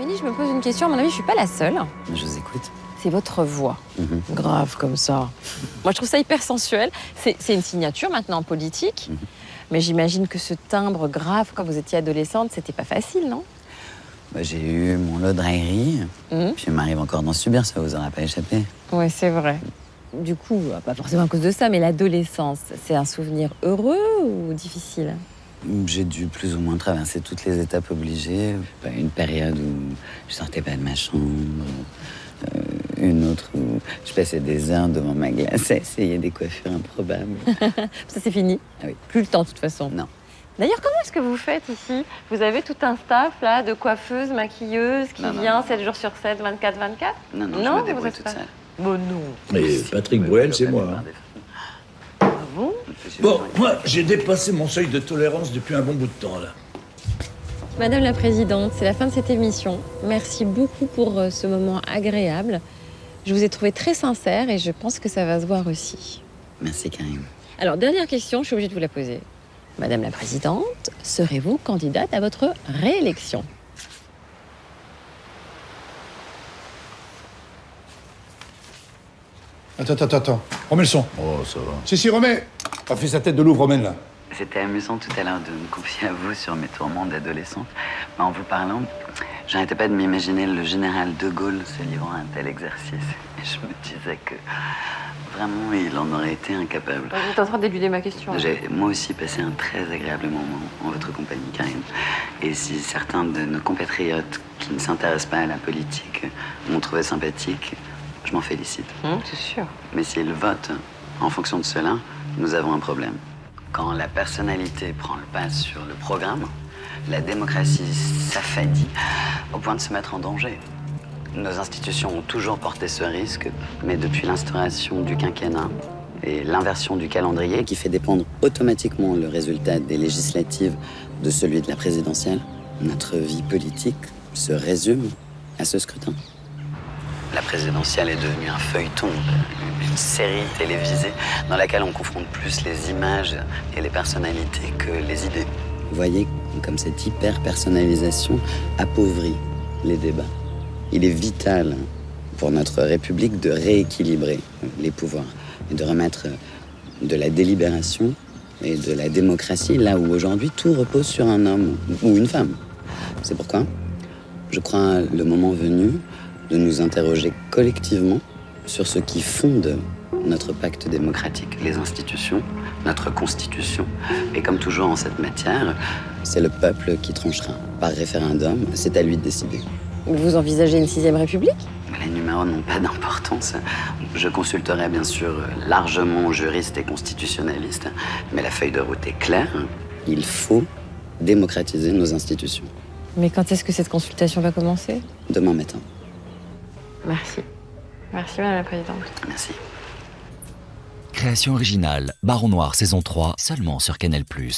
Émilie, je me pose une question. À mon avis, je suis pas la seule. Je vous écoute. C'est votre voix. Grave comme ça. Moi, je trouve ça hyper sensuel. C'est une signature maintenant en politique. Mais j'imagine que ce timbre grave, quand vous étiez adolescente, c'était pas facile, non? J'ai eu mon lot de railleries. Puis il m'arrive encore d'en subir, ça vous aura pas échappé. Ouais, c'est vrai. Du coup, pas forcément à cause de ça, mais l'adolescence, c'est un souvenir heureux ou difficile? J'ai dû plus ou moins traverser toutes les étapes obligées. Une période où je sortais pas de ma chambre. Une autre où je passais des heures devant ma glace à essayer des coiffures improbables. Ça, c'est fini. Ah oui. Plus le temps, de toute façon. Non. D'ailleurs, comment est-ce que vous faites ici? Vous avez tout un staff, là, de coiffeuses, maquilleuses, qui vient 7 jours sur 7, 24-24? Non, je me débrouille toute seule. Bon, non. Et Patrick Bruel, c'est moi. Hein. Ah bon? Bon, moi, j'ai dépassé mon seuil de tolérance depuis un bon bout de temps, là. Madame la Présidente, c'est la fin de cette émission. Merci beaucoup pour ce moment agréable. Je vous ai trouvé très sincère et je pense que ça va se voir aussi. Merci, Karim. Alors, dernière question, je suis obligée de vous la poser. Madame la Présidente, serez-vous candidate à votre réélection? Attends. Remets le son. Oh, ça va. Si, remets. T'as fait sa tête de loup, remets-la. C'était amusant tout à l'heure de me confier à vous sur mes tourments d'adolescente. Mais en vous parlant, j'arrêtais pas de m'imaginer le général de Gaulle se livrant à un tel exercice. Et je me disais que vraiment, il en aurait été incapable. Vous êtes en train d'éluder ma question. J'ai moi aussi passé un très agréable moment en votre compagnie, Karim. Et si certains de nos compatriotes qui ne s'intéressent pas à la politique m'ont trouvé sympathique, je m'en félicite. C'est sûr. Mais s'ils votent en fonction de cela, nous avons un problème. Quand la personnalité prend le pas sur le programme, la démocratie s'affadit au point de se mettre en danger. Nos institutions ont toujours porté ce risque, mais depuis l'instauration du quinquennat et l'inversion du calendrier qui fait dépendre automatiquement le résultat des législatives de celui de la présidentielle, notre vie politique se résume à ce scrutin. La présidentielle est devenue un feuilleton, une série télévisée dans laquelle on confronte plus les images et les personnalités que les idées. Vous voyez comme cette hyper-personnalisation appauvrit les débats. Il est vital pour notre République de rééquilibrer les pouvoirs et de remettre de la délibération et de la démocratie là où aujourd'hui tout repose sur un homme ou une femme. C'est pourquoi je crois le moment venu de nous interroger collectivement sur ce qui fonde notre pacte démocratique, les institutions, notre constitution. Et comme toujours en cette matière, c'est le peuple qui tranchera. Par référendum, c'est à lui de décider. Vous envisagez une 6e République? Les numéros n'ont pas d'importance. Je consulterai bien sûr largement juristes et constitutionnalistes, mais la feuille de route est claire. Il faut démocratiser nos institutions. Mais quand est-ce que cette consultation va commencer? Demain matin. Merci. Merci, Madame la Présidente. Merci. Création originale, Baron Noir saison 3, seulement sur Canal+.